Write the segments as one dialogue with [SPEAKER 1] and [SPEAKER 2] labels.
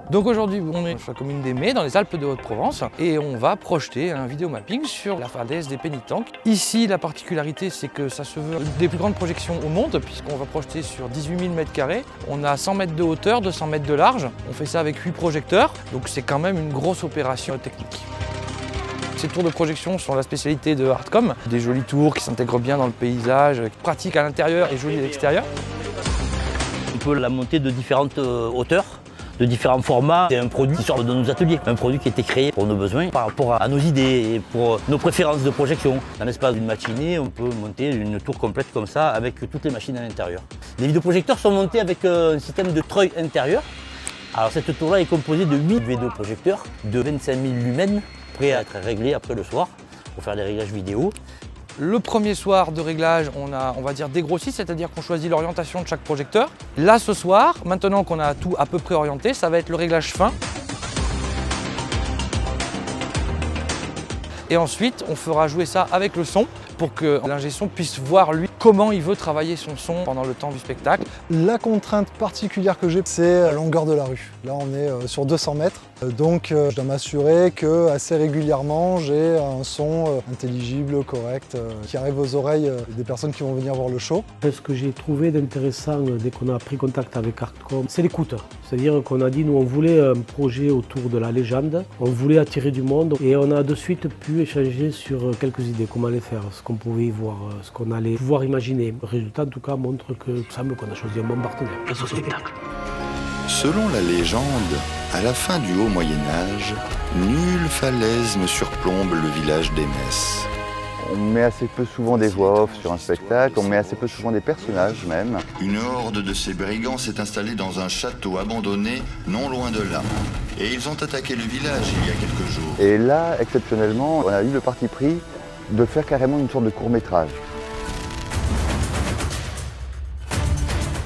[SPEAKER 1] Donc aujourd'hui, on est sur la commune d'Aimé, dans les Alpes de Haute-Provence, et on va projeter un vidéomapping sur la falaise des Pénitents. Ici, la particularité, c'est que ça se veut une des plus grandes projections au monde, puisqu'on va projeter sur 18 000 m². On a 100 mètres de hauteur, 200 mètres de large. On fait ça avec 8 projecteurs, donc c'est quand même une grosse opération technique. Ces tours de projection sont la spécialité de Artcom. Des jolies tours qui s'intègrent bien dans le paysage, pratiques à l'intérieur et jolies à l'extérieur.
[SPEAKER 2] On peut la monter de différentes hauteurs, de différents formats. C'est un produit qui sort de nos ateliers, un produit qui a été créé pour nos besoins, par rapport à nos idées et pour nos préférences de projection. Dans l'espace d'une matinée, on peut monter une tour complète comme ça avec toutes les machines à l'intérieur. Les vidéoprojecteurs sont montés avec un système de treuil intérieur. Alors cette tour-là est composée de 8 V2 projecteurs de 25 000 lumens, prêts à être réglés après le soir pour faire des réglages vidéo.
[SPEAKER 1] Le premier soir de réglage, on va dire dégrossi, c'est-à-dire qu'on choisit l'orientation de chaque projecteur. Là, ce soir, maintenant qu'on a tout à peu près orienté, ça va être le réglage fin. Et ensuite, on fera jouer ça avec le son pour que l'ingé son puisse voir, lui, comment il veut travailler son son pendant le temps du spectacle.
[SPEAKER 3] La contrainte particulière que j'ai, c'est la longueur de la rue. Là, on est sur 200 mètres. Donc, je dois m'assurer que assez régulièrement, j'ai un son intelligible, correct, qui arrive aux oreilles des personnes qui vont venir voir le show.
[SPEAKER 4] Ce que j'ai trouvé d'intéressant dès qu'on a pris contact avec Artcom, c'est l'écoute. C'est-à-dire qu'on a dit, nous, on voulait un projet autour de la légende, on voulait attirer du monde et on a de suite pu échanger sur quelques idées, comment les faire, ce qu'on pouvait y voir, ce qu'on allait pouvoir imaginer. Le résultat, en tout cas, montre que ça semble qu'on a choisi un bon partenaire.
[SPEAKER 5] Selon la légende, à la fin du haut Moyen-Âge, nulle falaise ne surplombe le village d'Aimès.
[SPEAKER 6] On met assez peu souvent des voix off sur un spectacle, on met assez peu souvent des personnages même.
[SPEAKER 5] Une horde de ces brigands s'est installée dans un château abandonné, non loin de là. Et ils ont attaqué le village il y a quelques jours.
[SPEAKER 6] Et là, exceptionnellement, on a eu le parti pris de faire carrément une sorte de court-métrage.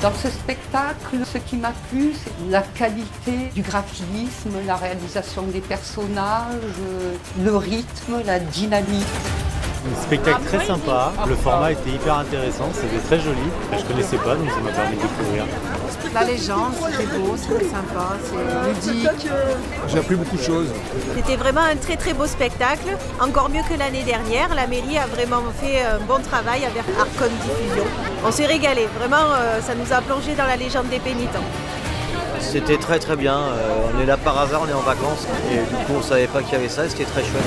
[SPEAKER 7] Dans ce spectacle, ce qui m'a plu, c'est la qualité du graphisme, la réalisation des personnages, le rythme, la dynamique.
[SPEAKER 8] Un spectacle très sympa, le format était hyper intéressant, c'était très joli. Je ne connaissais pas, donc ça m'a permis de découvrir.
[SPEAKER 9] La légende, c'était beau, c'était sympa, c'est ludique.
[SPEAKER 10] J'ai appris beaucoup de choses.
[SPEAKER 11] C'était vraiment un très très beau spectacle, encore mieux que l'année dernière. La mairie a vraiment fait un bon travail avec Artcom Diffusion. On s'est régalé, vraiment ça nous a plongé dans la légende des Pénitents.
[SPEAKER 12] C'était très très bien, on est là par hasard, on est en vacances et du coup on ne savait pas qu'il y avait ça et c'était très chouette.